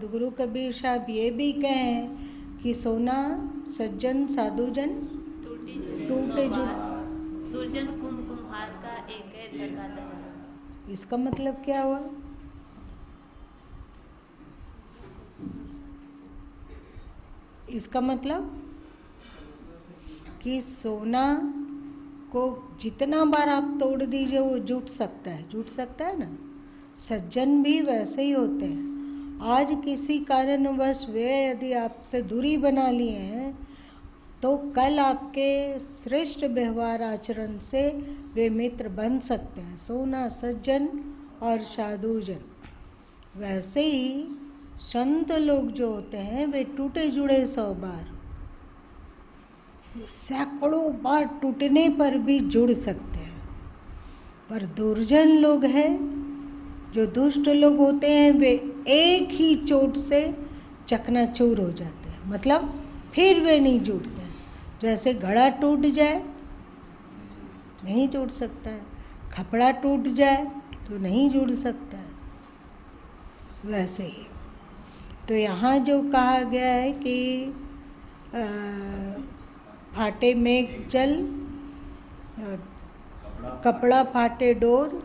सदगुरु कबीर साहब ये भी कहें कि सोना सज्जन साधुजन टूटे जुट। दुर्जन कुम्हार का एक है धगाधर। इसका मतलब क्या हुआ? इसका मतलब कि सोना को जितना बार आप तोड़ दीजिए वो जुट सकता है ना। सज्जन भी वैसे ही होते हैं। आज किसी कारणवश वे यदि आपसे दूरी बना लिए हैं तो कल आपके श्रेष्ठ व्यवहार आचरण से वे मित्र बन सकते हैं। सोना सज्जन और साधुजन। वैसे ही संत लोग जो होते हैं वे टूटे जुड़े 100 बार, सैकड़ों बार टूटने पर भी जुड़ सकते हैं। पर दुर्जन लोग हैं, जो दुष्ट लोग होते हैं, वे एक ही चोट से चकनाचूर हो जाते हैं। मतलब फिर वे नहीं जुड़ते हैं। जैसे घड़ा टूट जाए नहीं जुड़ सकता है, कपड़ा टूट जाए तो नहीं जुड़ सकता है, वैसे ही। तो यहाँ जो कहा गया है कि फाटे मेघ चल, कपड़ा फाटे डोर,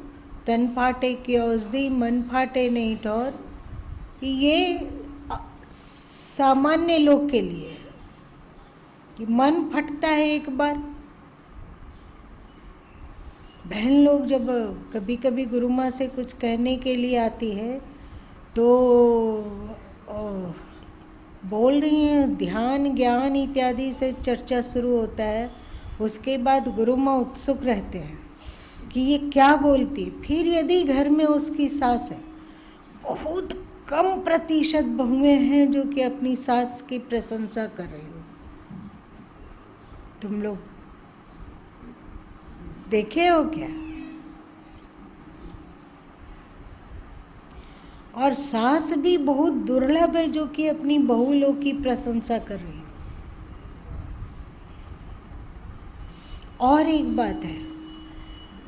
तन फाटे की औषधि, मन फाटे नहीं ठोर। ये सामान्य लोग के लिए है कि मन फटता है एक बार। बहन लोग जब कभी कभी गुरु माँ से कुछ कहने के लिए आती है तो बोल रही हैं, ध्यान ज्ञान इत्यादि से चर्चा शुरू होता है। उसके बाद गुरु माँ उत्सुक रहते हैं कि ये क्या बोलती है। फिर यदि घर में उसकी सास है, बहुत कम प्रतिशत बहुएं हैं जो कि अपनी सास की प्रशंसा कर रही हो। तुम लोग देखे हो क्या? और सास भी बहुत दुर्लभ है जो कि अपनी बहू लोग की प्रशंसा कर रही हो। और एक बात है,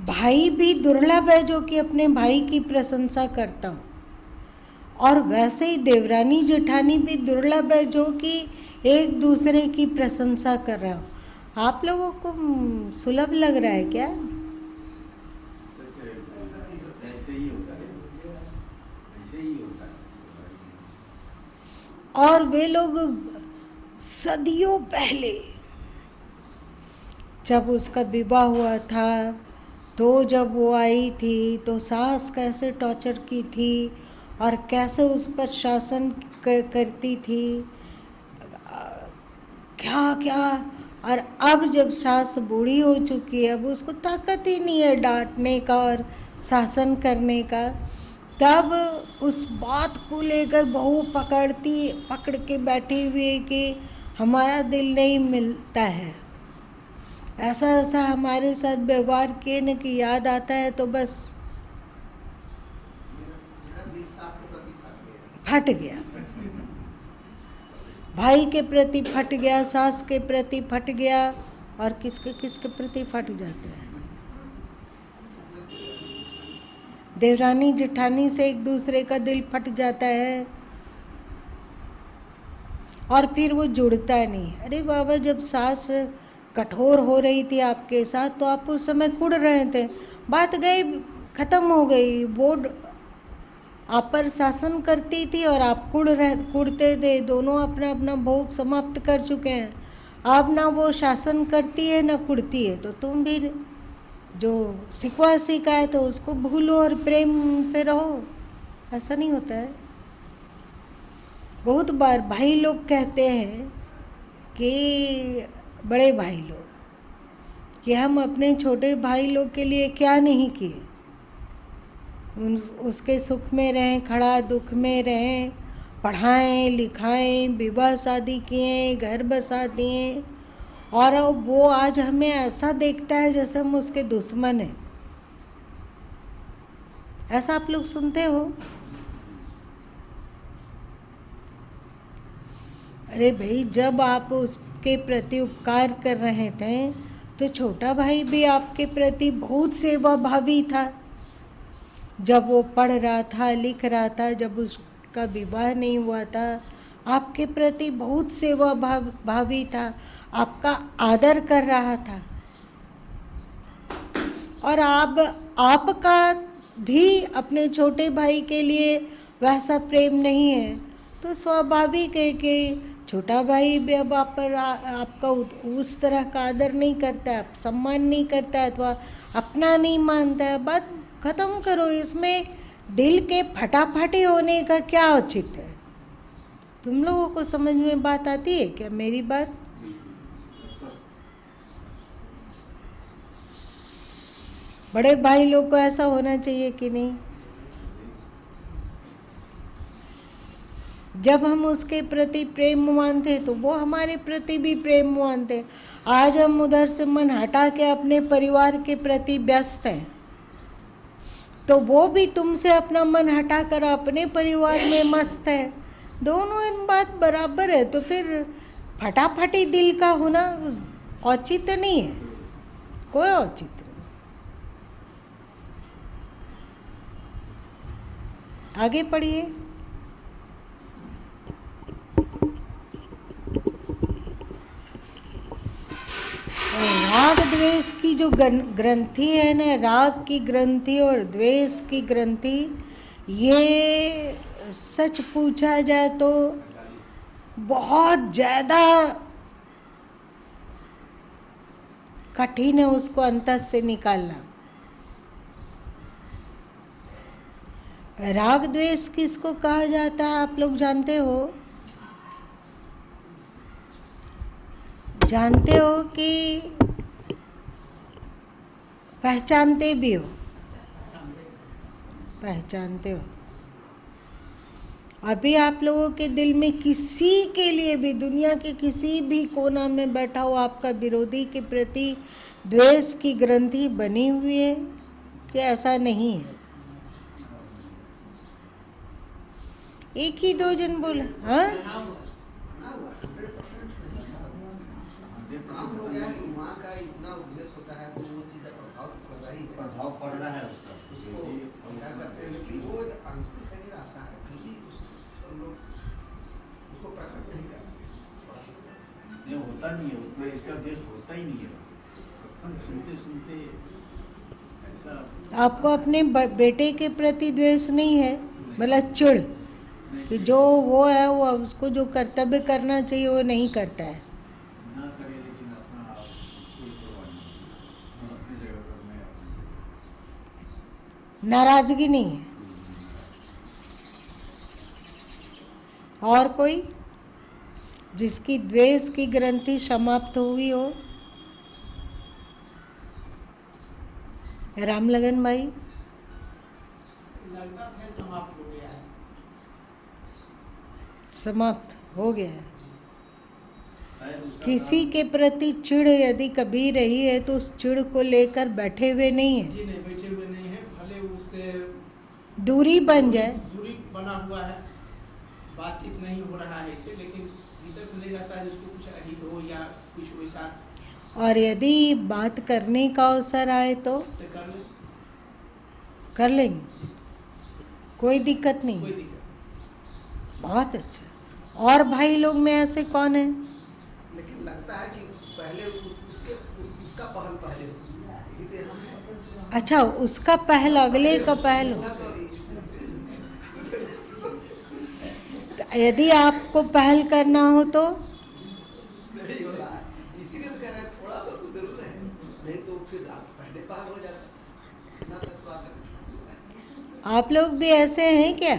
भाई भी दुर्लभ है जो कि अपने भाई की प्रशंसा करता हो। और वैसे ही देवरानी जेठानी भी दुर्लभ है जो कि एक दूसरे की प्रशंसा कर रहा हो। आप लोगों को सुलभ लग रहा है क्या? और वे लोग सदियों पहले जब उसका विवाह हुआ था तो जब वो आई थी तो सास कैसे टॉर्चर की थी और कैसे उस पर शासन करती थी, क्या क्या। और अब जब सास बूढ़ी हो चुकी है, अब उसको ताकत ही नहीं है डांटने का और शासन करने का। तब उस बात को लेकर बहू पकड़ के बैठी हुई है कि हमारा दिल नहीं मिलता है, ऐसा ऐसा हमारे साथ व्यवहार किए न कि याद आता है तो बस फट गया। भाई के प्रति फट गया, सास के प्रति फट गया, और किसके किसके प्रति फट जाते हैं। देवरानी जेठानी से एक दूसरे का दिल फट जाता है और फिर वो जुड़ता नहीं। अरे बाबा, जब सास कठोर हो रही थी आपके साथ तो आप उस समय कुड़ रहे थे, बात गई खत्म हो गई। वो आप पर शासन करती थी और आप कुड़ते थे। दोनों अपना अपना भोग समाप्त कर चुके हैं। अब ना वो शासन करती है ना कुड़ती है, तो तुम भी जो सिकवा सीखा है तो उसको भूलो और प्रेम से रहो। ऐसा नहीं होता है। बहुत बार भाई लोग कहते हैं कि बड़े भाई लोग कि हम अपने छोटे भाई लोग के लिए क्या नहीं किए, उसके सुख में रहें, खड़ा दुख में रहें, पढ़ाएं लिखाएं, विवाह शादी किए, घर बसा दिए, और वो आज हमें ऐसा देखता है जैसे हम उसके दुश्मन हैं। ऐसा आप लोग सुनते हो? अरे भाई, जब आप उसके प्रति उपकार कर रहे थे तो छोटा भाई भी आपके प्रति बहुत सेवा भावी था। जब वो पढ़ रहा था, लिख रहा था, जब का विवाह नहीं हुआ था, आपके प्रति बहुत सेवा भावी था, आपका आदर कर रहा था, और आपका भी अपने छोटे भाई के लिए वैसा प्रेम नहीं है, तो स्वाभाविक है कि छोटा भाई भी अब आप पर आपका उस तरह का आदर नहीं करता है, सम्मान नहीं करता है, अथवा अपना नहीं मानता है। बात खत्म करो, इसमें दिल के फटाफटी होने का क्या औचित्य है? तुम लोगों को समझ में बात आती है क्या मेरी बात? बड़े भाई लोग को ऐसा होना चाहिए कि नहीं? जब हम उसके प्रति प्रेमवान थे तो वो हमारे प्रति भी प्रेमवान थे। आज हम उधर से मन हटा के अपने परिवार के प्रति व्यस्त हैं, तो वो भी तुमसे अपना मन हटा कर अपने परिवार में मस्त है। दोनों इन बात बराबर है, तो फिर फटाफटी दिल का होना औचित्य नहीं है, कोई औचित्य नहीं। आगे पढ़िए। राग द्वेष की जो ग्रंथि है ना, राग की ग्रंथि और द्वेष की ग्रंथि, ये सच पूछा जाए तो बहुत ज़्यादा कठिन है उसको अंतर से निकालना। राग द्वेष किसको कहा जाता है आप लोग जानते हो? जानते हो कि पहचानते भी हो? पहचानते हो। अभी आप लोगों के दिल में किसी के लिए भी, दुनिया के किसी भी कोना में बैठा हो, आपका विरोधी के प्रति द्वेष की ग्रंथि बनी हुई है कि ऐसा नहीं है? एक ही दो जन बोले हाँ? माँ का इतना उपदेश होता है तो वो चीज़ प्रभाव पड़ रहा है उसको क्या करते हैं, लेकिन वो अंकुर कहीं रहता है, फिर लोग उसको प्रकट नहीं करते। ये होता नहीं है, उतना ऐसा देश होता ही नहीं है। सत्संग सुनते सुनते ऐसा आपको अपने बेटे के प्रति द्वेष नहीं है, मतलब चिढ़ कि जो वो है वो उसको जो कर्तव्य करना चाहिए वो नहीं करता है। नाराजगी नहीं है। और कोई जिसकी द्वेष की ग्रंथि समाप्त हुई हो? रामलगन भाई? लगता है समाप्त हो गया है। समाप्त हो गया है। किसी के प्रति चिढ़ यदि कभी रही है तो उस चिढ़ को लेकर बैठे हुए नहीं है। जी नहीं, बैठे हुए नहीं है, भले उससे दूरी बन जाए, दूरी बना हुआ है, बातचीत नहीं हो रहा है इससे, लेकिन भीतर से नहीं रहता है जिसको कुछ अहित हो या कुछ वैसा। और यदि बात करने का अवसर आए तो कर लेंगे, कोई दिक्कत नहीं। कोई दिक्कत। बहुत अच्छा। और भाई लोग में ऐसे कौन है? लेकिन लगता है कि पहले उसका पहल पहले हो। अच्छा, उसका पहल अगले का पहल हो। यदि आपको पहल करना हो तो नहीं हो रहा है, इसीलिए तो कह रहे हैं थोड़ा सा तो जरूर है, नहीं तो फिर आप पहले पहल हो जाता ना, तक तो आकर। आप लोग भी ऐसे हैं क्या?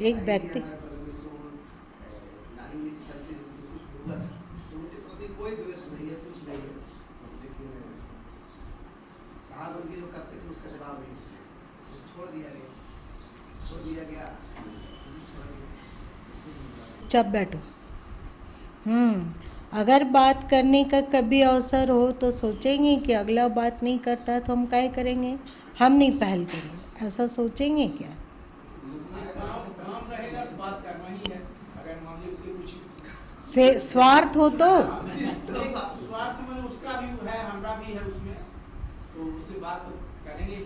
एक व्यक्ति कोई द्वेष नहीं है, कुछ नहीं है, लेकिन साहबंदी जो करते थे उसका जवाब नहीं, छोड़ दिया गया। चुप बैठो। अगर बात करने का कभी अवसर हो तो सोचेंगे कि अगला बात नहीं करता तो हम क्या करेंगे, हम नहीं पहल करेंगे, ऐसा सोचेंगे क्या? काम रहेगा तो बात करना ही है, अगर मान लीजिए उसे कुछ से स्वार्थ हो तो स्वार्थ में उसका भी है, हमारा भी है उसमें, तो करेंगे ही।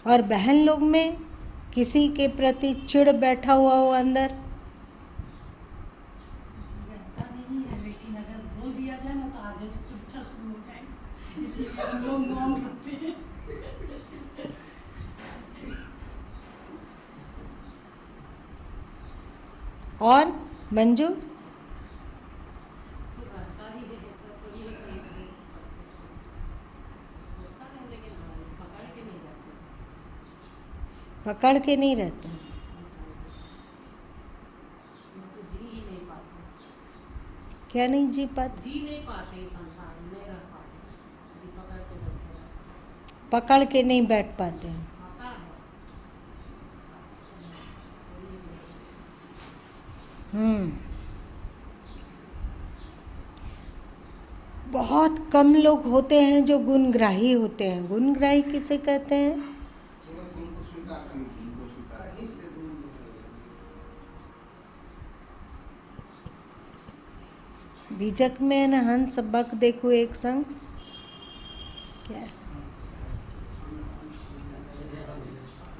और बहन लोग में किसी के प्रति चिढ़ बैठा हुआ हो अंदर? रहता नहीं है, लेकिन अगर बोल दिया जाए ना तो आज से परीक्षा शुरू हो जाएगी, इसीलिए हम लोग मौन रखते हैं। और मंजू? रहता ही है, ऐसा थोड़ी है कि नहीं होता है, लेकिन पकड़ के नहीं जाते। पकड़ के नहीं रहता। मैं तो जी ही नहीं पाते, क्या नहीं जी पाते? जी नहीं पाते, इस संसार में नहीं रह पाते, अभी पकड़ के बैठे रहते हैं। पकड़ के नहीं बैठ पाते हैं। आता है बहुत कम लोग होते हैं जो गुणग्राही होते हैं। गुणग्राही किसे कहते हैं? केवल गुण को स्वीकार करने कहीं से गुण बीजक में न हंस बक देखो एक संग। क्या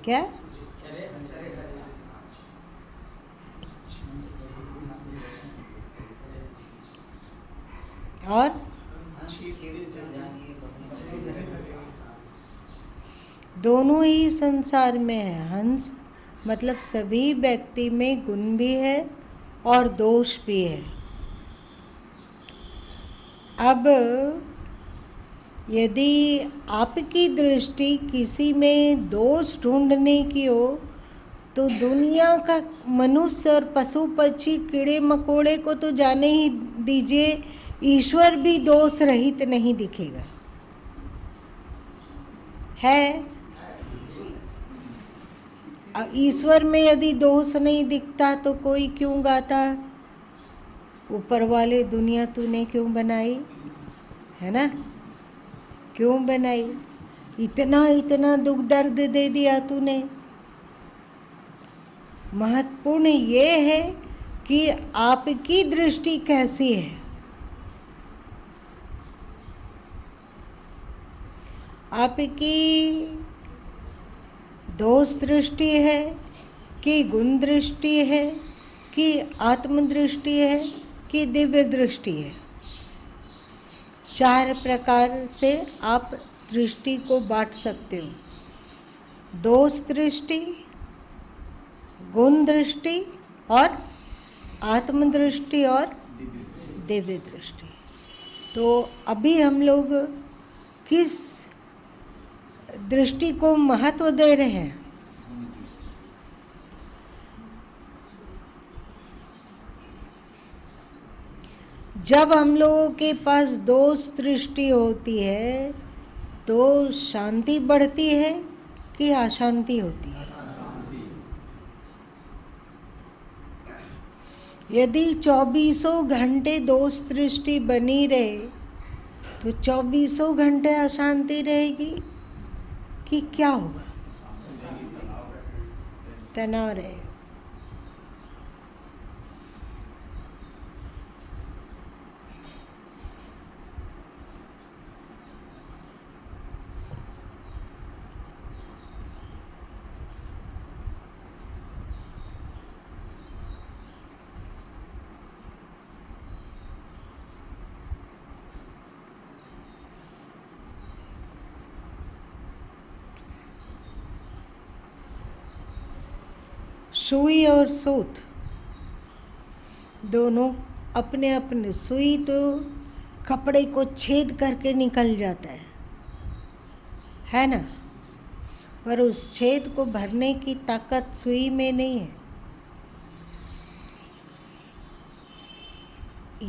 क्या? और दोनों ही संसार में है। हंस मतलब सभी व्यक्ति में गुण भी है और दोष भी है। अब यदि आपकी दृष्टि किसी में दोष ढूंढने की हो तो दुनिया का मनुष्य और पशु पक्षी कीड़े मकोड़े को तो जाने ही दीजिए, ईश्वर भी दोष रहित नहीं दिखेगा। है ईश्वर में यदि दोष नहीं दिखता तो कोई क्यों गाता, ऊपर वाले दुनिया तूने क्यों बनाई, है ना? क्यों बनाई? इतना इतना दुख दर्द दे दिया तूने। महत्वपूर्ण ये है कि आपकी दृष्टि कैसी है। आपकी दोष दृष्टि है कि गुण दृष्टि है कि आत्म दृष्टि है कि दिव्य दृष्टि है। 4 प्रकार से आप दृष्टि को बांट सकते हो। दोष दृष्टि, गुण दृष्टि और आत्म दृष्टि और दिव्य दृष्टि। तो अभी हम लोग किस दृष्टि को महत्व दे रहे हैं? जब हम लोगों के पास दोष दृष्टि होती है तो शांति बढ़ती है कि अशांति होती है? यदि 24 घंटे दोष दृष्टि बनी रहे तो 24 घंटे अशांति रहेगी कि क्या होगा? तनाव रहेगा। सुई और सूत दोनों अपने अपने। सुई तो कपड़े को छेद करके निकल जाता है ना? पर उस छेद को भरने की ताकत सुई में नहीं है।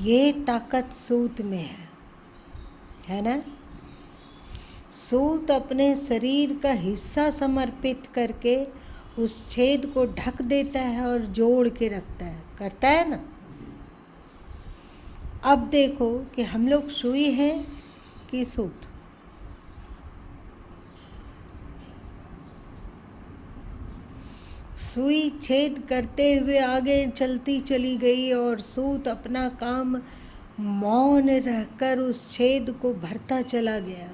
ये ताकत सूत में है ना? सूत अपने शरीर का हिस्सा समर्पित करके उस छेद को ढक देता है और जोड़ के रखता है, करता है ना? अब देखो कि हम लोग सुई हैं कि सूत। सुई छेद करते हुए आगे चलती चली गई और सूत अपना काम मौन रहकर उस छेद को भरता चला गया।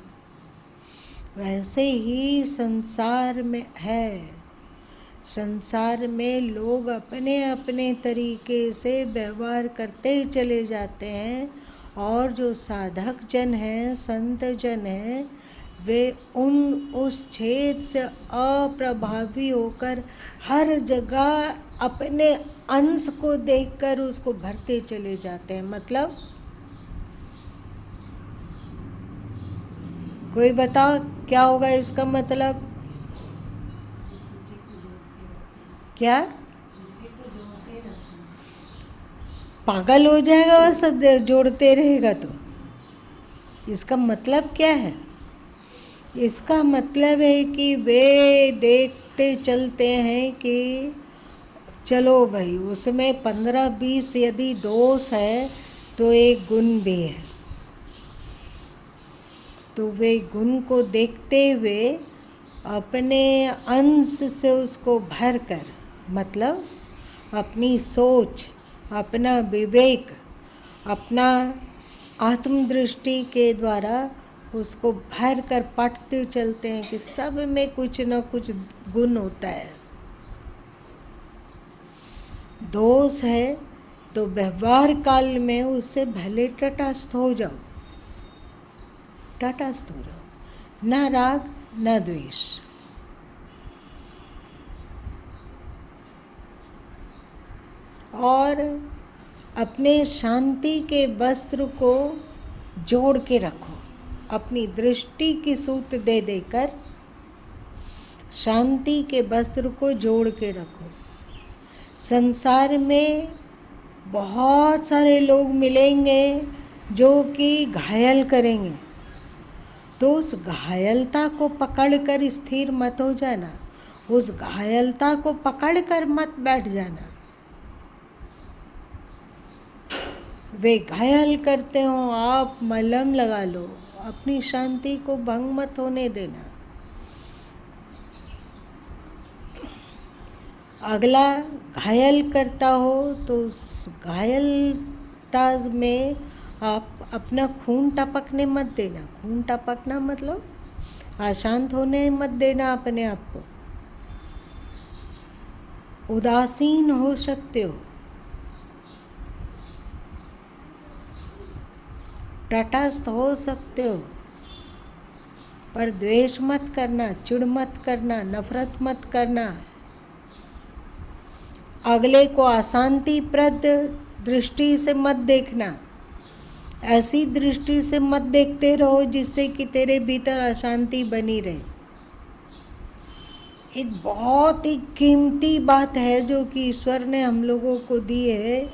वैसे ही संसार में है। संसार में लोग अपने अपने तरीके से व्यवहार करते चले जाते हैं, और जो साधक जन हैं, संत जन हैं, वे उस छेद से अप्रभावी होकर हर जगह अपने अंश को देखकर उसको भरते चले जाते हैं। मतलब कोई बताओ क्या होगा इसका मतलब? क्या? पागल हो जाएगा वैसा जोड़ते रहेगा तो। इसका मतलब क्या है? इसका मतलब है कि वे देखते चलते हैं कि चलो भाई, उसमें 15-20 यदि दोष है तो एक गुण भी है, तो वे गुण को देखते हुए अपने अंश से उसको भर कर, मतलब अपनी सोच, अपना विवेक, अपना आत्मदृष्टि के द्वारा उसको भर कर पढ़ते चलते हैं कि सब में कुछ न कुछ गुण होता है। दोष है तो व्यवहार काल में उससे भले तटस्थ हो जाओ, तटस्थ हो जाओ, न राग न द्वेष। और अपने शांति के वस्त्र को जोड़ के रखो, अपनी दृष्टि की सूत दे देकर शांति के वस्त्र को जोड़ के रखो। संसार में बहुत सारे लोग मिलेंगे जो कि घायल करेंगे, तो उस घायलता को पकड़कर स्थिर मत हो जाना, उस घायलता को पकड़कर मत बैठ जाना। वे घायल करते हो, आप मलहम लगा लो, अपनी शांति को भंग मत होने देना। अगला घायल करता हो तो उस घायलता में आप अपना खून टपकने मत देना। खून टपकना मतलब अशांत होने मत देना अपने आप को। उदासीन हो सकते हो, तटस्थ हो सकते हो, पर द्वेष मत करना, चिढ़ मत करना, नफरत मत करना। अगले को अशांतिप्रद दृष्टि से मत देखना। ऐसी दृष्टि से मत देखते रहो जिससे कि तेरे भीतर अशांति बनी रहे। एक बहुत ही कीमती बात है जो कि ईश्वर ने हम लोगों को दी है,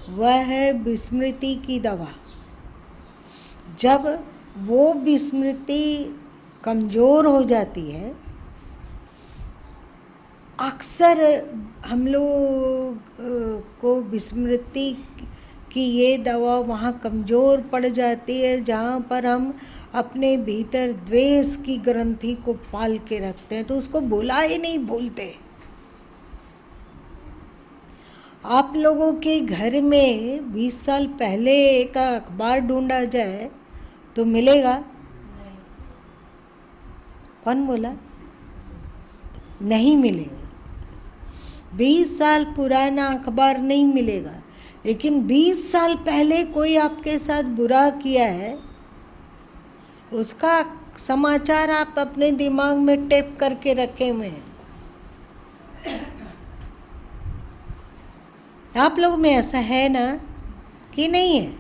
वह है विस्मृति की दवा। जब वो विस्मृति कमज़ोर हो जाती है, अक्सर हम लोग को विस्मृति की ये दवा वहाँ कमज़ोर पड़ जाती है जहाँ पर हम अपने भीतर द्वेष की ग्रंथि को पाल के रखते हैं, तो उसको भुला ही नहीं भूलते। आप लोगों के घर में 20 साल पहले का अखबार ढूंढा जाए तो मिलेगा? कौन बोला? नहीं मिलेगा। 20 साल पुराना अखबार नहीं मिलेगा, लेकिन 20 साल पहले कोई आपके साथ बुरा किया है, उसका समाचार आप अपने दिमाग में टेप करके रखे हुए हैं। आप लोग में ऐसा है ना कि नहीं है?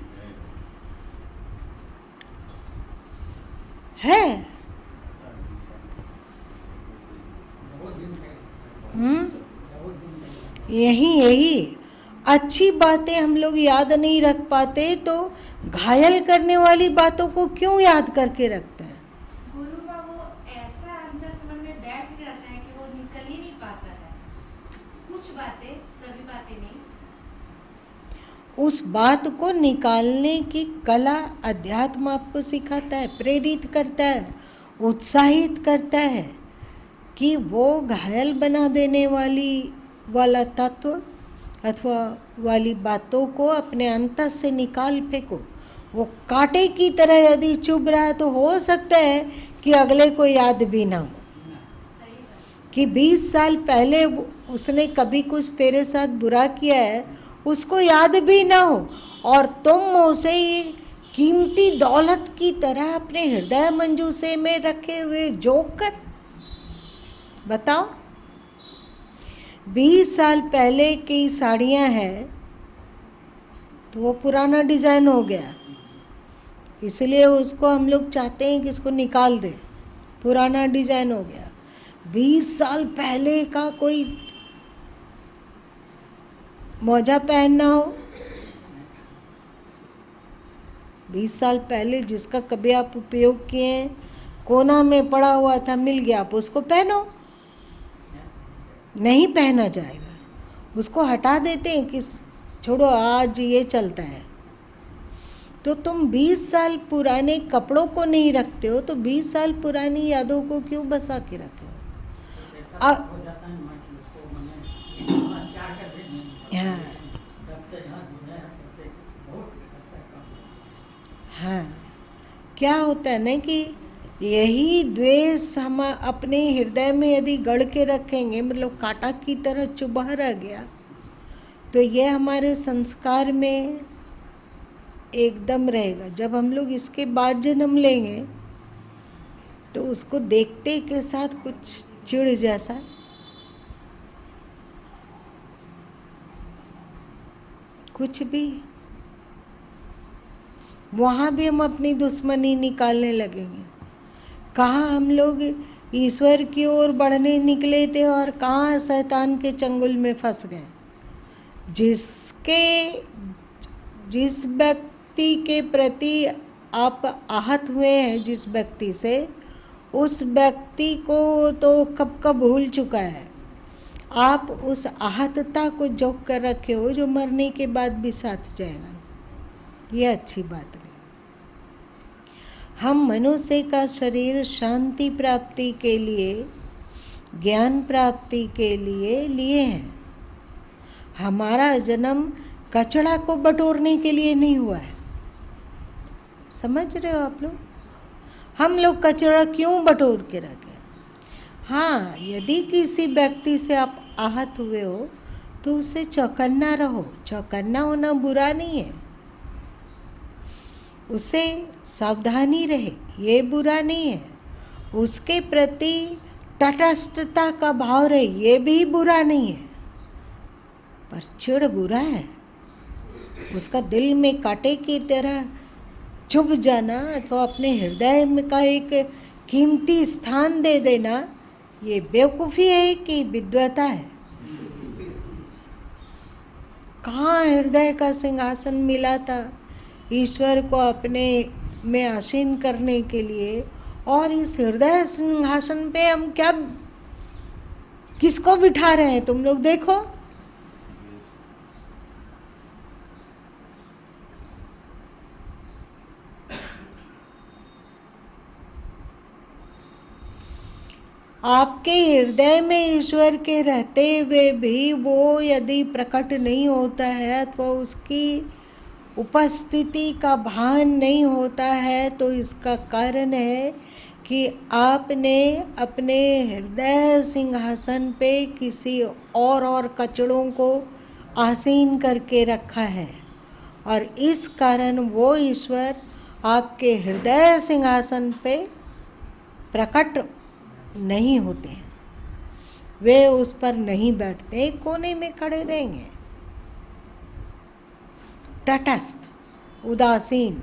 है? यही अच्छी बातें हम लोग याद नहीं रख पाते, तो घायल करने वाली बातों को क्यों याद करके रखते हैं? गुरु बाबू ऐसा अंदर समझ में बैठ जाता है कि वो निकल ही नहीं पाता है। कुछ बातें, सभी बातें नहीं। उस बात को निकालने की कला अध्यात्म आपको सिखाता है, प्रेरित करता है, उत्साहित करता है कि वो घायल बना देने वाला तत्व अथवा वाली बातों को अपने अंतर से निकाल फेंको, वो कांटे की तरह यदि चुभ रहा है तो हो सकता है कि अगले को याद भी ना हो सही बात। कि 20 साल पहले उसने कभी कुछ तेरे साथ बुरा किया है, उसको याद भी ना हो, और तुम उसे कीमती दौलत की तरह अपने हृदय मंजूसे में रखे हुए जोकर। बताओ, 20 साल पहले की साड़ियाँ हैं तो वो पुराना डिज़ाइन हो गया, इसलिए उसको हम लोग चाहते हैं कि इसको निकाल दे, पुराना डिज़ाइन हो गया। 20 साल पहले का कोई मौजा पहनना हो, 20 साल पहले जिसका कभी आप उपयोग किए हैं, कोना में पड़ा हुआ था, मिल गया, आप उसको पहनो, नहीं पहना जाएगा, उसको हटा देते हैं कि छोड़ो आज ये चलता है। तो तुम 20 साल पुराने कपड़ों को नहीं रखते हो तो 20 साल पुरानी यादों को क्यों बसा के रखे हो? हो जाता है ना कि उसको मैंने चार कर देने हाँ जब से यहाँ जुड़े हैं तब से बहुत हद तक कम। हाँ, क्या होता है ना कि यही द्वेष हम अपने हृदय में यदि गढ़ के रखेंगे, मतलब कांटा की तरह चुभा रह गया, तो ये हमारे संस्कार में एकदम रहेगा। जब हम लोग इसके बाद जन्म लेंगे तो उसको देखते के साथ कुछ चिढ़ जैसा, कुछ भी, वहाँ भी हम अपनी दुश्मनी निकालने लगेंगे। कहाँ हम लोग ईश्वर की ओर बढ़ने निकले थे और कहाँ शैतान के चंगुल में फंस गए। जिस व्यक्ति के प्रति आप आहत हुए हैं, जिस व्यक्ति से, उस व्यक्ति को तो कब का भूल चुका है। आप उस आहतता को जोक कर रखे हो जो मरने के बाद भी साथ जाएगा, ये अच्छी बात नहीं। हम मनुष्य का शरीर शांति प्राप्ति के लिए, ज्ञान प्राप्ति के लिए लिए हैं। हमारा जन्म कचड़ा को बटोरने के लिए नहीं हुआ है। समझ रहे हो आप लोग? हम लोग कचड़ा क्यों बटोर के रखें? हाँ, यदि किसी व्यक्ति से आप आहत हुए हो तो उससे चौकन्ना रहो। चौकन्ना होना बुरा नहीं है, उससे सावधानी रहे, ये बुरा नहीं है। उसके प्रति तटस्थता का भाव रहे, ये भी बुरा नहीं है। पर चिढ़ बुरा है, उसका दिल में कांटे की तरह चुभ जाना अथवा अपने हृदय में का एक कीमती स्थान दे देना, ये बेवकूफ़ी है कि विद्वता है। कहाँ हृदय का सिंहासन मिला था ईश्वर को अपने में आसीन करने के लिए, और इस हृदय सिंहासन पे हम क्या किसको बिठा रहे हैं? तुम लोग देखो, आपके हृदय में ईश्वर के रहते हुए भी वो यदि प्रकट नहीं होता है तो उसकी उपस्थिति का भान नहीं होता है, तो इसका कारण है कि आपने अपने हृदय सिंहासन पे किसी और कचड़ों को आसीन करके रखा है, और इस कारण वो ईश्वर आपके हृदय सिंहासन पे प्रकट नहीं होते हैं। वे उस पर नहीं बैठते, कोने में खड़े रहेंगे, तटस्थ, उदासीन।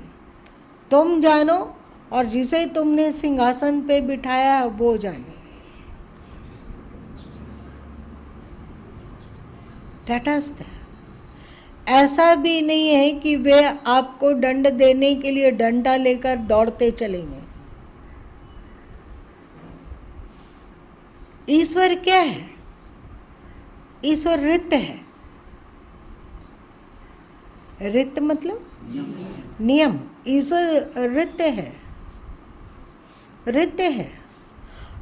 तुम जानो और जिसे तुमने सिंहासन पे बिठाया वो जाने। तटस्थ है। ऐसा भी नहीं है कि वे आपको दंड देने के लिए डंडा लेकर दौड़ते चलेंगे। ईश्वर क्या है? ईश्वर रित है। रित मतलब नियम। ईश्वर रित है, रित है।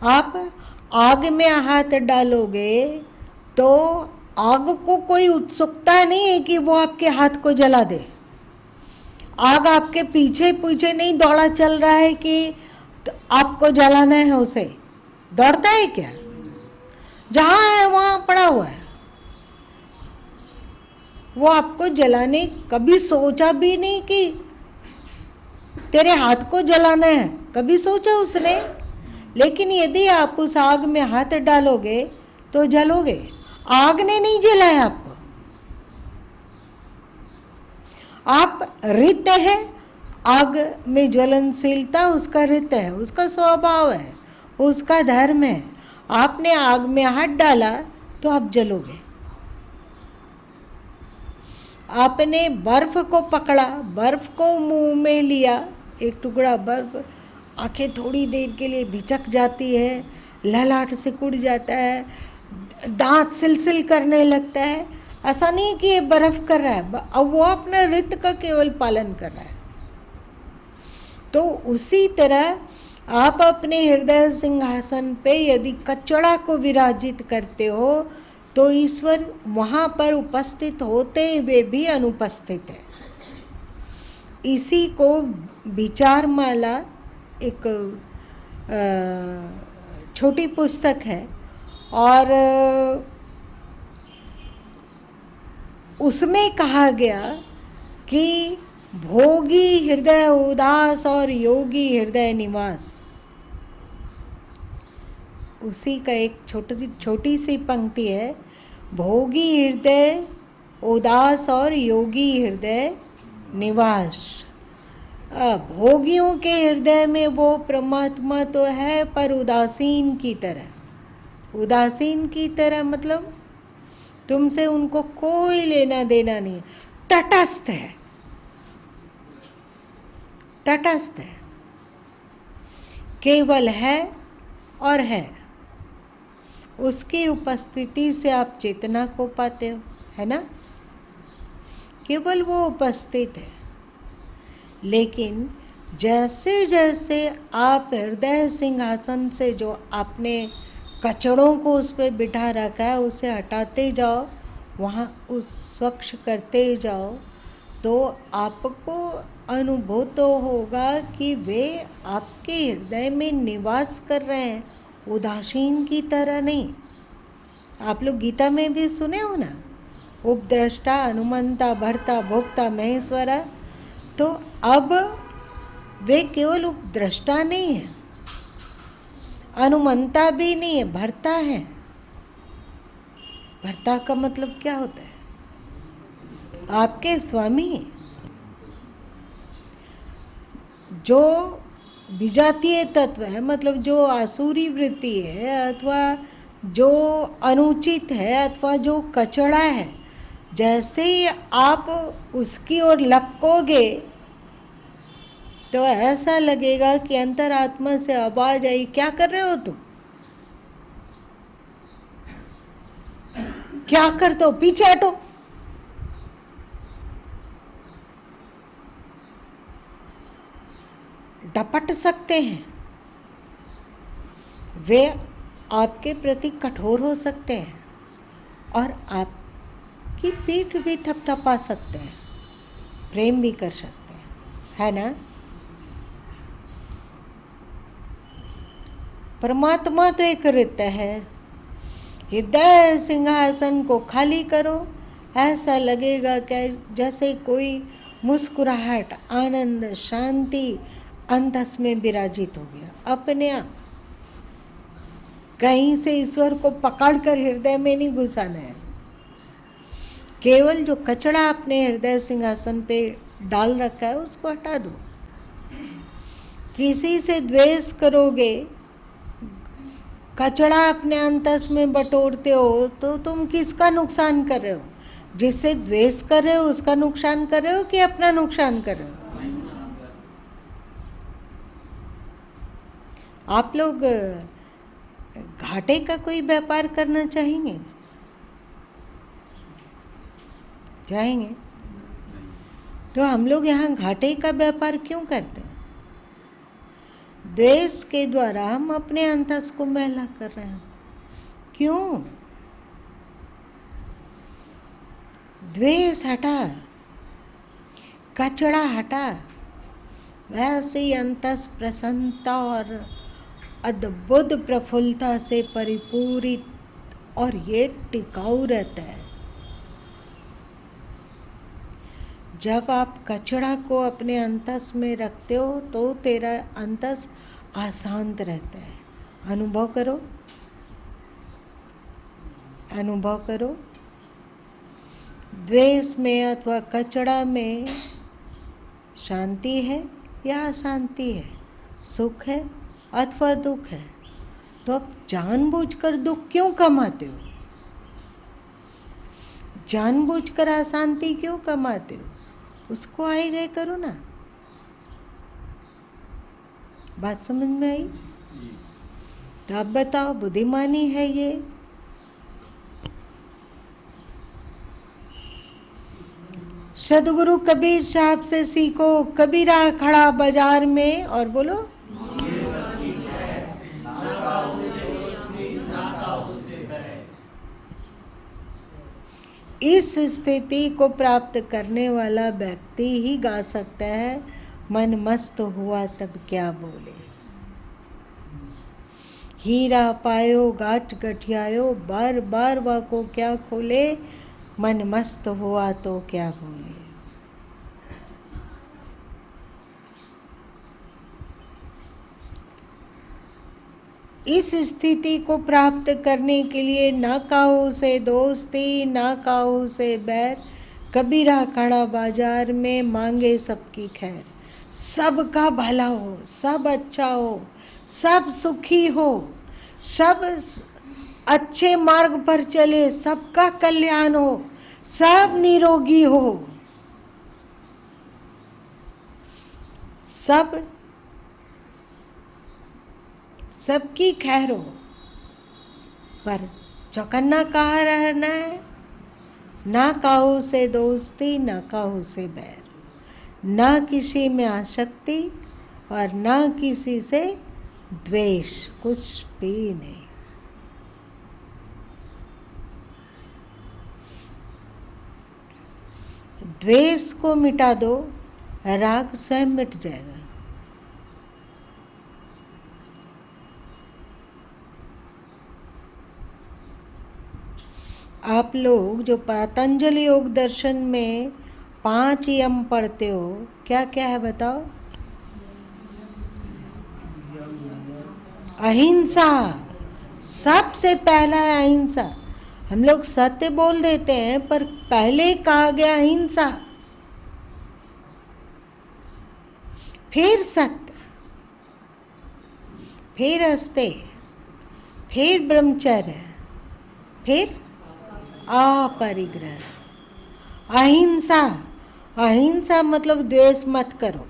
आप आग में हाथ डालोगे तो आग को कोई उत्सुकता नहीं है कि वो आपके हाथ को जला दे। आग आपके पीछे पीछे नहीं दौड़ा चल रहा है कि तो आपको जलाना है उसे, दौड़ता है क्या? जहाँ है वहाँ पड़ा हुआ है। वो आपको जलाने कभी सोचा भी नहीं कि तेरे हाथ को जलाना है, कभी सोचा उसने? लेकिन यदि आप उस आग में हाथ डालोगे तो जलोगे। आग ने नहीं जलाया आपको। आप रित है, आग में ज्वलनशीलता उसका रित है, उसका स्वभाव है, उसका धर्म है। आपने आग में हाथ डाला तो आप जलोगे। आपने बर्फ को पकड़ा, बर्फ को मुंह में लिया, एक टुकड़ा बर्फ, आंखें थोड़ी देर के लिए भिचक जाती है, ललाट से कुड़ जाता है, दांत सिलसिल करने लगता है। ऐसा नहीं कि ये बर्फ कर रहा है, अब वो अपना रित का केवल पालन कर रहा है। तो उसी तरह आप अपने हृदय सिंहासन पे यदि कचड़ा को विराजित करते हो तो ईश्वर वहाँ पर उपस्थित होते हुए भी अनुपस्थित है। इसी को विचारमाला एक छोटी पुस्तक है और उसमें कहा गया कि भोगी हृदय उदास और योगी हृदय निवास। उसी का एक छोटी सी पंक्ति है, भोगी हृदय उदास और योगी हृदय निवास। भोगियों के हृदय में वो परमात्मा तो है पर उदासीन की तरह। उदासीन की तरह मतलब तुमसे उनको कोई लेना देना नहीं, तटस्थ है, तटस्थ है, केवल है और है। उसकी उपस्थिति से आप चेतना को पाते हो, है ना? केवल वो उपस्थित है। लेकिन जैसे जैसे आप हृदय सिंहासन से जो आपने कचड़ों को उस पर बिठा रखा है उसे हटाते जाओ, वहाँ उस स्वच्छ करते जाओ, तो आपको अनुभूत होगा कि वे आपके हृदय में निवास कर रहे हैं, उदासीन की तरह नहीं। आप लोग गीता में भी सुने हो ना, उपद्रष्टा, अनुमंता, भर्ता, भोक्ता, महेश्वरा। तो अब वे केवल उपद्रष्टा नहीं है, अनुमंता भी नहीं है, भर्ता है। भर्ता का मतलब क्या होता है? आपके स्वामी। जो विजातीय तत्व है, मतलब जो आसुरी वृत्ति है अथवा जो अनुचित है अथवा जो कचड़ा है, जैसे ही आप उसकी ओर लपकोगे तो ऐसा लगेगा कि अंतरात्मा से आवाज आई, क्या कर रहे हो तुम? क्या करते हो? पीछे हटो। डपट सकते हैं, वे आपके प्रति कठोर हो सकते हैं और आपकी पीठ भी थपथपा सकते हैं, प्रेम भी कर सकते हैं, है ना? परमात्मा तो एक रित है। हृदय सिंहासन को खाली करो, ऐसा लगेगा कि जैसे कोई मुस्कुराहट, आनंद, शांति अंतस में विराजित हो गया अपने आप। कहीं से ईश्वर को पकड़कर हृदय में नहीं घुसाना है। केवल जो कचड़ा आपने हृदय सिंहासन पे डाल रखा है उसको हटा दो। किसी से द्वेष करोगे, कचड़ा अपने अंतस में बटोरते हो तो तुम किसका नुकसान कर रहे हो? जिससे द्वेष कर रहे हो उसका नुकसान कर रहे हो कि अपना नुकसान कर रहे हो? आप लोग घाटे का कोई व्यापार करना चाहेंगे? चाहेंगे? तो हम लोग यहाँ घाटे का व्यापार क्यों करते हैं? द्वेष के द्वारा हम अपने अंतस को मैला कर रहे हैं। क्यों? द्वेष हटा, कचड़ा हटा, वैसे ही अंतस प्रसन्नता और अद्भुत प्रफुल्लता से परिपूरित, और ये टिकाऊ रहता है। जब आप कचड़ा को अपने अंतस में रखते हो तो तेरा अंतस अशांत रहता है। अनुभव करो, अनुभव करो। द्वेष में अथवा कचड़ा में शांति है या अशांति है, सुख है अथवा दुख है, तो आप जानबूझकर दुख क्यों कमाते हो? जानबूझकर अशांति क्यों कमाते हो? उसको आए गए करो ना। बात समझ में आई? तो आप बताओ, बुद्धिमानी है ये? सदगुरु कबीर साहब से सीखो। कबीरा खड़ा बाजार में और बोलो, इस स्थिति को प्राप्त करने वाला व्यक्ति ही गा सकता है, मन मस्त हुआ तब क्या बोले। हीरा पायो गाठ गठियायो, बार बार वह को क्या खोले, मन मस्त हुआ तो क्या बोले। इस स्थिति को प्राप्त करने के लिए ना काहू से दोस्ती, ना काहू से बैर, कबीरा खड़ा बाजार में मांगे सबकी खैर। सबका भला हो, सब अच्छा हो, सब सुखी हो, सब अच्छे मार्ग पर चले, सबका कल्याण हो, सब निरोगी हो, सबकी खैर हो। पर चौकन्ना कहाँ रहना है? ना काहू से दोस्ती, ना काहू से बैर, ना किसी में आसक्ति और ना किसी से द्वेष, कुछ भी नहीं। द्वेष को मिटा दो, राग स्वयं मिट जाएगा। आप लोग जो पतंजलि योग दर्शन में 5 यम पढ़ते हो, क्या क्या है बताओ? अहिंसा, सबसे पहला है अहिंसा। हम लोग सत्य बोल देते हैं, पर पहले कहा गया अहिंसा, फिर सत्य, फिर अस्तेय, फिर ब्रह्मचर्य, फिर अपरिग्रह। अहिंसा, अहिंसा मतलब द्वेष मत करो।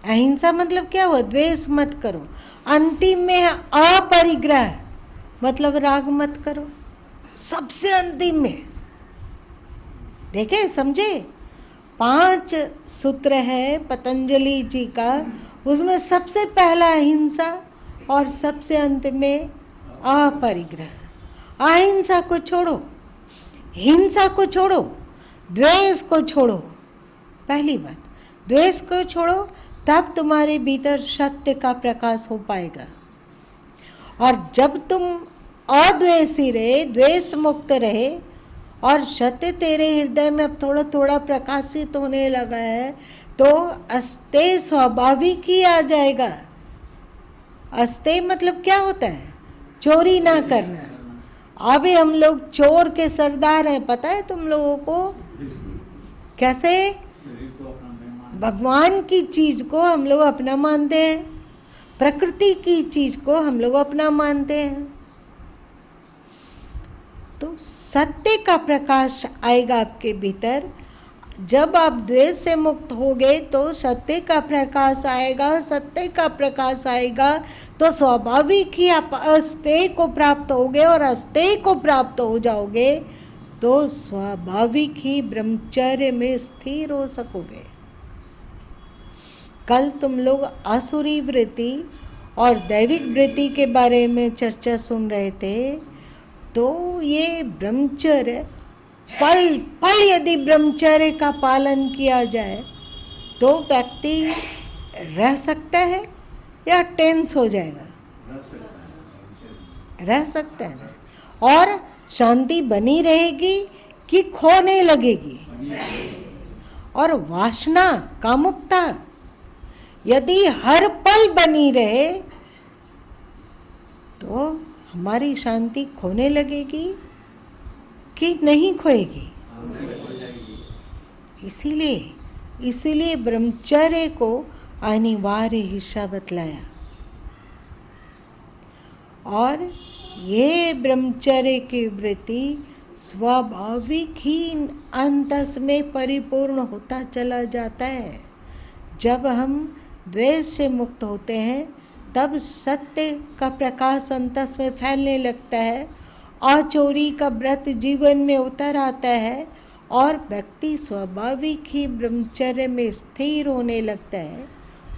अहिंसा मतलब क्या हुआ? द्वेष मत करो। अंतिम में है अपरिग्रह, मतलब राग मत करो। सबसे अंतिम में देखे, समझे? 5 सूत्र है पतंजलि जी का, उसमें सबसे पहला अहिंसा और सबसे अंत में अपरिग्रह। अहिंसा को छोड़ो, हिंसा को छोड़ो, द्वेष को छोड़ो। पहली बात, द्वेष को छोड़ो, तब तुम्हारे भीतर सत्य का प्रकाश हो पाएगा। और जब तुम अद्वेषी रहे, द्वेष मुक्त रहे, और सत्य तेरे हृदय में अब थोड़ा थोड़ा प्रकाशित होने लगा है, तो अस्तेय स्वाभाविक ही आ जाएगा। अस्तेय मतलब क्या होता है? चोरी ना करना। अभी हम लोग चोर के सरदार हैं, पता है तुम लोगों को? कैसे? भगवान की चीज को हम लोग अपना मानते हैं, प्रकृति की चीज को हम लोग अपना मानते हैं। तो सत्य का प्रकाश आएगा आपके भीतर। जब आप द्वेष से मुक्त होगे तो सत्य का प्रकाश आएगा। सत्य का प्रकाश आएगा तो स्वाभाविक ही आप अस्तेय को प्राप्त होगे, और अस्तेय को प्राप्त हो जाओगे तो स्वाभाविक ही ब्रह्मचर्य में स्थिर हो सकोगे। कल तुम लोग आसुरी वृत्ति और दैविक वृत्ति के बारे में चर्चा सुन रहे थे। तो ये ब्रह्मचर्य पल पल यदि ब्रह्मचर्य का पालन किया जाए तो व्यक्ति रह सकता है या टेंस हो जाएगा? रह सकता है ना। और शांति बनी रहेगी कि खोने लगेगी? और वासना कामुकता यदि हर पल बनी रहे तो हमारी शांति खोने लगेगी कि नहीं खोएगी? इसीलिए ब्रह्मचर्य को अनिवार्य हिस्सा बतलाया। और ये ब्रह्मचर्य की वृत्ति स्वाभाविक ही अंतस में परिपूर्ण होता चला जाता है। जब हम द्वेष से मुक्त होते हैं तब सत्य का प्रकाश अंतस में फैलने लगता है, अचोरी का व्रत जीवन में उतर आता है और व्यक्ति स्वाभाविक ही ब्रह्मचर्य में स्थिर होने लगता है,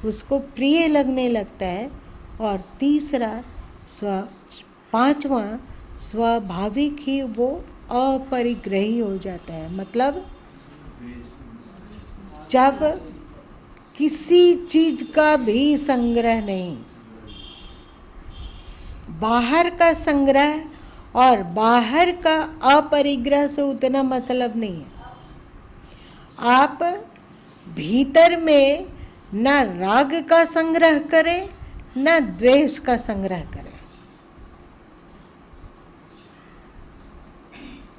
उसको प्रिय लगने लगता है। और तीसरा पांचवा स्वाभाविक ही वो अपरिग्रही हो जाता है। मतलब जब किसी चीज का भी संग्रह नहीं, बाहर का संग्रह और बाहर का अपरिग्रह से उतना मतलब नहीं है। आप भीतर में न राग का संग्रह करें न द्वेष का संग्रह करें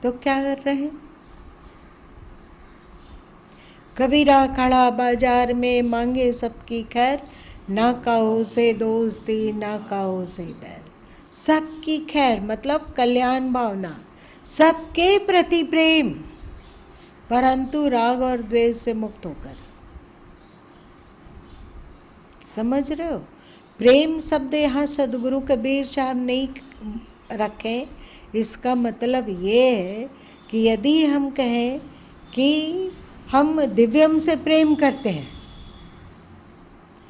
तो क्या कर रहे हैं? कबीरा खड़ा बाजार में मांगे सबकी खैर, ना काहो से दोस्ती ना काहो से बैर। सबकी खैर मतलब कल्याण भावना, सबके प्रति प्रेम, परंतु राग और द्वेष से मुक्त होकर। समझ रहे हो? प्रेम शब्द यहाँ सदगुरु कबीर साहब नहीं रखे। इसका मतलब ये है कि यदि हम कहें कि हम दिव्यम से प्रेम करते हैं,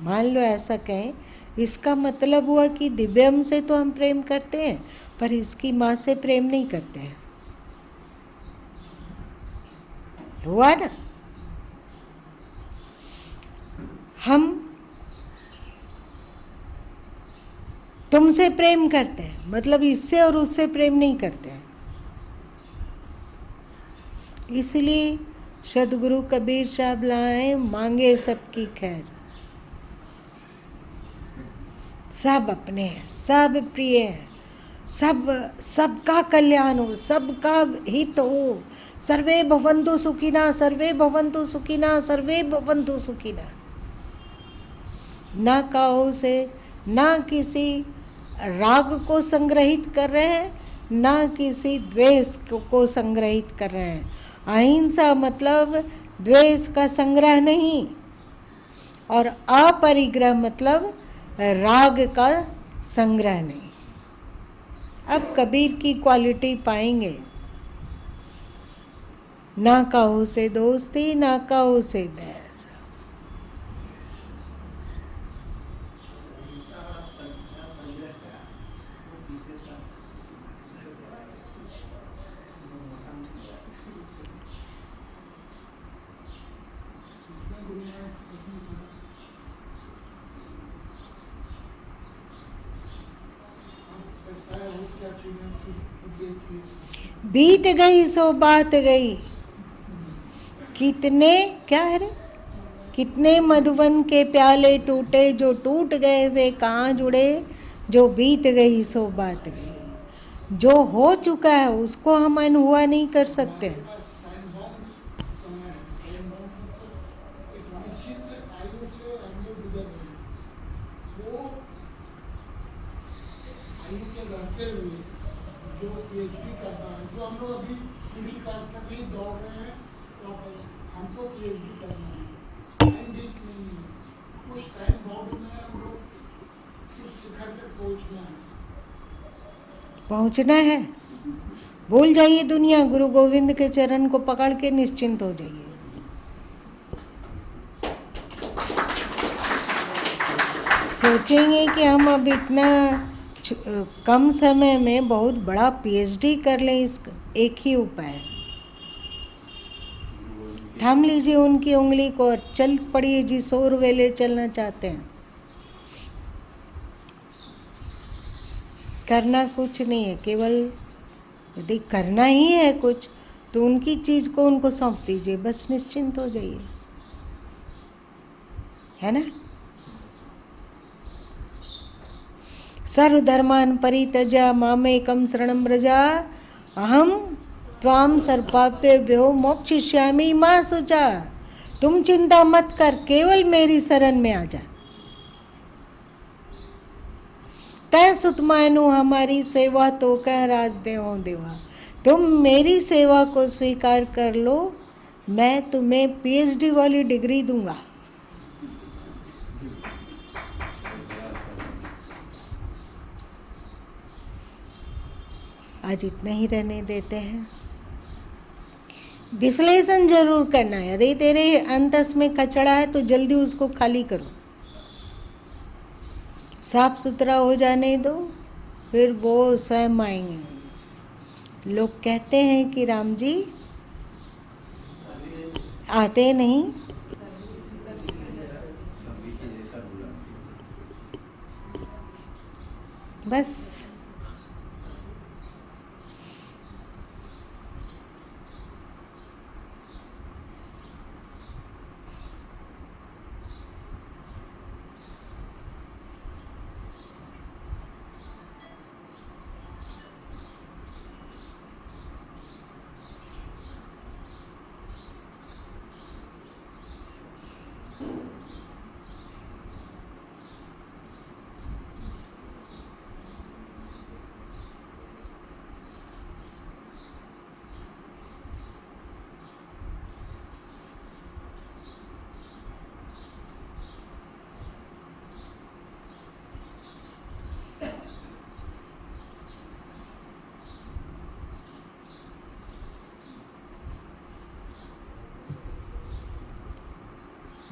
मान लो ऐसा कहें, इसका मतलब हुआ कि दिव्यम से तो हम प्रेम करते हैं पर इसकी माँ से प्रेम नहीं करते हैं। हुआ ना? हम तुमसे प्रेम करते हैं मतलब इससे और उससे प्रेम नहीं करते हैं। इसलिए सदगुरु कबीर साहब लाए मांगे सबकी खैर, सब अपने हैं, सब प्रिय हैं, सबका कल्याण हो, सबका हित हो। सर्वे भवन्तु सुखिनः, सर्वे भवन्तु सुखिनः, सर्वे भवन्तु सुखिनः। ना काहो से ना किसी राग को संग्रहित कर रहे हैं ना किसी द्वेष को संग्रहित कर रहे हैं। अहिंसा मतलब द्वेष का संग्रह नहीं, और अपरिग्रह मतलब राग का संग्रह नहीं। अब कबीर की क्वालिटी पाएंगे, ना काहो से दोस्ती ना काहो से बैर। बीत गई सो बात गई, कितने क्या है रे, कितने मधुबन के प्याले टूटे, जो टूट गए वे कहाँ जुड़े, जो बीत गई सो बात गई। जो हो चुका है उसको हम अनहुआ नहीं कर सकते। जो पीएचडी करना है, जो हम लोग अभी मिडिल क्लास तक ही दौड़ रहे हैं, तो हमको पीएचडी करना है, टाइम बीत नहीं है, उस टाइम बाउंड में हम लोग उस शिखर तक पहुंचना है। भूल जाइए दुनिया, गुरु गोविंद के चरण को पकड़ के निश्चिंत हो जाइए। सोचेंगे कि हम अब इतना कम समय में बहुत बड़ा पीएचडी कर लें, इस एक ही उपाय। थाम लीजिए उनकी उंगली को और चल पड़िए जिस ओर वे ले चलना चाहते हैं। करना कुछ नहीं है, केवल यदि करना ही है कुछ तो उनकी चीज़ को उनको सौंप दीजिए, बस निश्चिंत हो जाइए, है ना। सर्वधर्मान् परित्यज्य मामेकं शरणं व्रज अहम त्वां सर्वपापेभ्यो मोक्षयिष्यामि मा शुचा। तुम चिंता मत कर, केवल मेरी शरण में आ जा। तै सुतमानु हमारी सेवा तो कह राज देवो देवा। तुम मेरी सेवा को स्वीकार कर लो, मैं तुम्हें PhD वाली डिग्री दूंगा। आज इतना ही रहने देते हैं। विश्लेषण जरूर करना है, यदि तेरे अंतस में कचड़ा है तो जल्दी उसको खाली करो, साफ सुथरा हो जाने दो, फिर वो स्वयं आएंगे। लोग कहते हैं कि राम जी आते नहीं, बस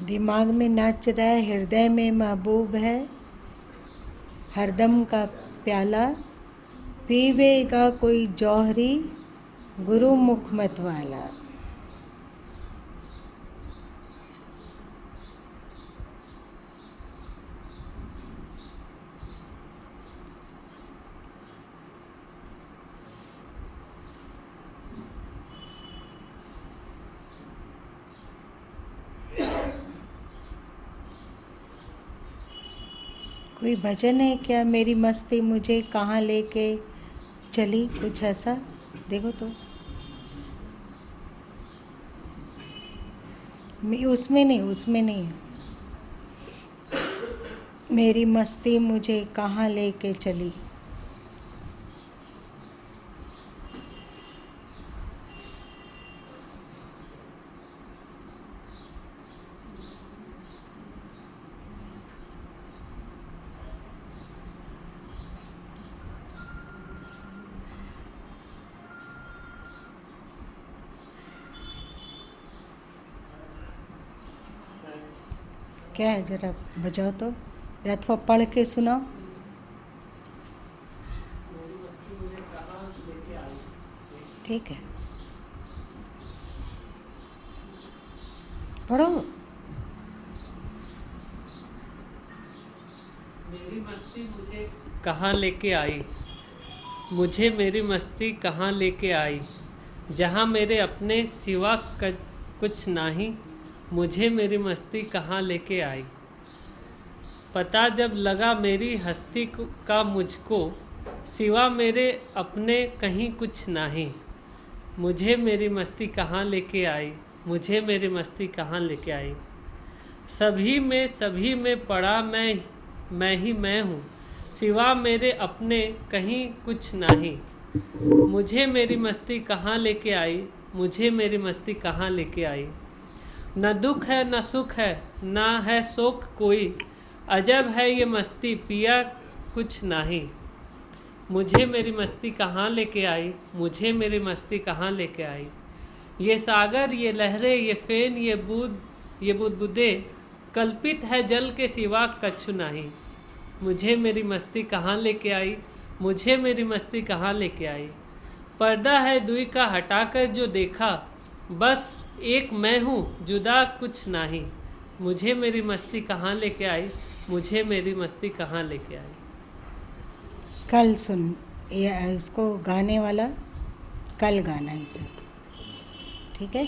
दिमाग में नाच रहा है, हृदय में महबूब है, हरदम का प्याला पीवेगा कोई जौहरी गुरु मुख मत वाला। कोई भजन है क्या, मेरी मस्ती मुझे कहाँ लेके चली, कुछ ऐसा देखो तो। उसमें नहीं है। मेरी मस्ती मुझे कहाँ लेके चली। क्या है, जरा बजाओ तो, या अथवा पढ़ के सुनाओ। ठीक है, पढ़ो। मेरी मस्ती मुझे कहाँ लेके आई, मुझे मेरी मस्ती कहाँ लेके आई, जहाँ मेरे अपने सिवा कुछ नहीं, मुझे मेरी मस्ती कहाँ लेके आई। पता जब लगा मेरी हस्ती का मुझको, सिवा मेरे अपने कहीं कुछ नहीं, मुझे मेरी मस्ती कहाँ लेके आई, मुझे मेरी मस्ती कहाँ लेके आई। सभी में पड़ा मैं ही मैं हूँ, सिवा मेरे अपने कहीं कुछ नहीं, मुझे मेरी मस्ती कहाँ लेके आई, मुझे मेरी मस्ती कहाँ लेके आई। न दुख है न सुख है न है शोक कोई, अजब है ये मस्ती पिया कुछ नहीं, मुझे मेरी मस्ती कहाँ लेके आई, मुझे मेरी मस्ती कहाँ लेके आई। ये सागर ये लहरें ये फेन ये बुदबुदे, कल्पित है जल के सिवा कछु नहीं, मुझे मेरी मस्ती कहाँ लेके आई, मुझे मेरी मस्ती कहाँ लेके आई। पर्दा है दुई का हटाकर जो देखा, बस एक मैं हूँ जुदा कुछ नहीं, मुझे मेरी मस्ती कहाँ लेके आई, मुझे मेरी मस्ती कहाँ लेके आई। कल सुन ये इसको गाने वाला कल गाना इसे, ठीक है।